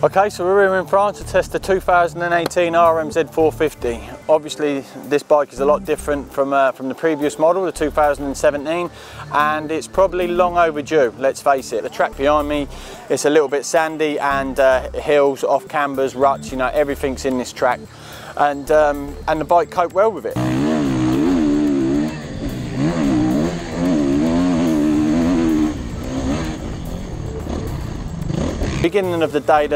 Okay, so we're here in France to test the 2018 RMZ450. Obviously, this bike is a lot different from the previous model, the 2017, and it's probably long overdue, let's face it. The track behind me, it's a little bit sandy, and hills, off cambers, ruts, you know, everything's in this track, and the bike coped well with it. Beginning of the day,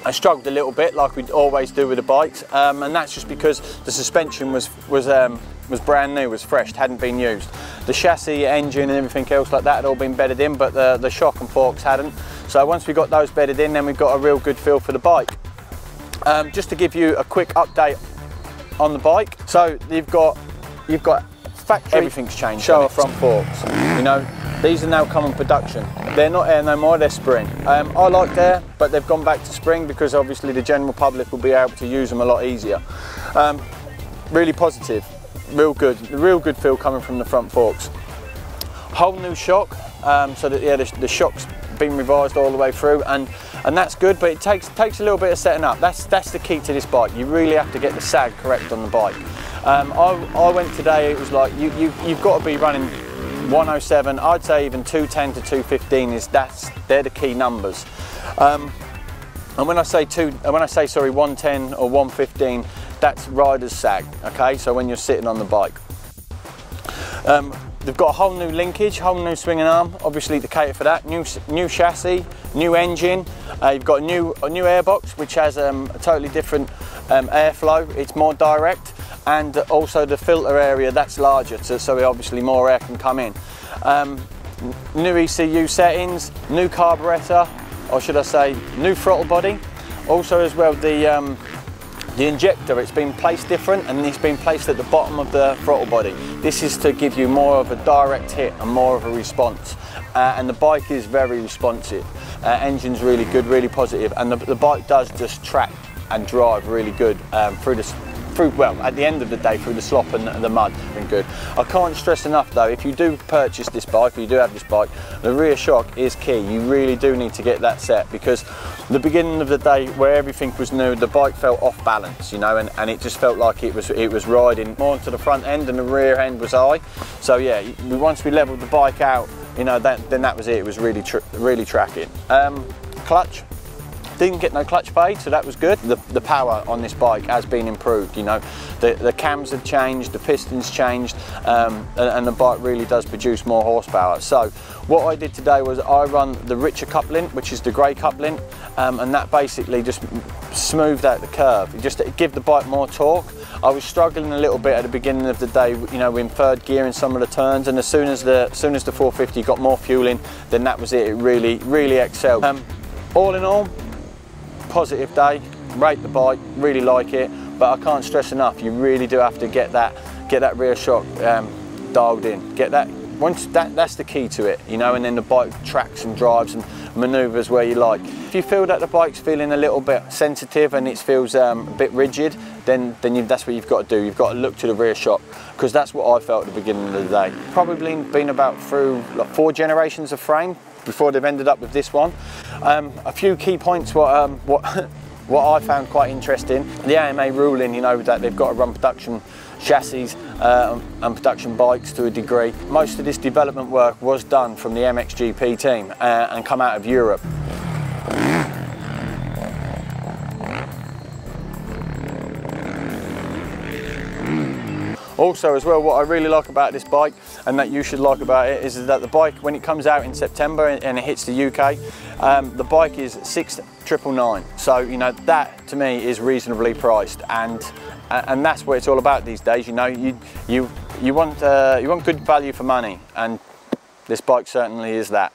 I struggled a little bit, like we always do with the bikes, and that's just because the suspension was brand new, was fresh, hadn't been used. The chassis, engine, and everything else like that had all been bedded in, but the shock and forks hadn't. So once we got those bedded in, then we got a real good feel for the bike. Just to give you a quick update on the bike, so you've got factory, everything's changed. Shower front forks, you know. These are now common production. They're not air no more, they're spring. I liked air, but they've gone back to spring because obviously the general public will be able to use them a lot easier. Really positive, real good feel coming from the front forks. Whole new shock, so that yeah, the shock's been revised all the way through, and that's good, but it takes a little bit of setting up. That's the key to this bike. You really have to get the sag correct on the bike. I went today, it was like, you've got to be running 107, I'd say even 210 to 215 they're the key numbers. And when I say 110 or 115, that's rider's sag. Okay, so when you're sitting on the bike, they've got a whole new linkage, whole new swinging arm, obviously to cater for that. New chassis, new engine. You've got a new airbox which has a totally different airflow. It's more direct. And also the filter area, that's larger, so obviously more air can come in. New ECU settings, new carburetor, or should I say new throttle body. Also as well, the injector, it's been placed different, and it's been placed at the bottom of the throttle body. This is to give you more of a direct hit and more of a response. And the bike is very responsive. Engine's really good, really positive, and the bike does just track and drive really good well, at the end of the day, through the slop and the mud, been good. I can't stress enough though, if you do purchase this bike, or you do have this bike, the rear shock is key. You really do need to get that set, because the beginning of the day where everything was new, the bike felt off balance, you know, and it just felt like it was riding more to the front end and the rear end was high. So yeah, once we leveled the bike out, you know, then that was it. It was really tracking. Clutch. Didn't get no clutch fade, so that was good. The power on this bike has been improved, you know. The cams have changed, the pistons changed, and the bike really does produce more horsepower. So what I did today was I run the richer coupling, which is the grey coupling, and that basically just smoothed out the curve. It just give the bike more torque. I was struggling a little bit at the beginning of the day, you know, in third gear in some of the turns, and as soon as the 450 got more fuel in, then that was it. It really excelled. All in all, positive day, rate the bike, really like it, but I can't stress enough, you really do have to get that rear shock dialed in. Get that, that's the key to it, you know, and then the bike tracks and drives and manoeuvres where you like. If you feel that the bike's feeling a little bit sensitive and it feels a bit rigid, then that's what you've got to do. You've got to look to the rear shock, because that's what I felt at the beginning of the day. Probably been about through like 4 generations of frame before they've ended up with this one. A few key points what I found quite interesting. The AMA ruling, you know, that they've got to run production chassis and production bikes to a degree. Most of this development work was done from the MXGP team and come out of Europe. Also as well, what I really like about this bike, and that you should like about it, is that the bike, when it comes out in September and it hits the UK, the bike is 6,999. So, you know, that to me is reasonably priced, and that's what it's all about these days. You know, you want good value for money, and this bike certainly is that.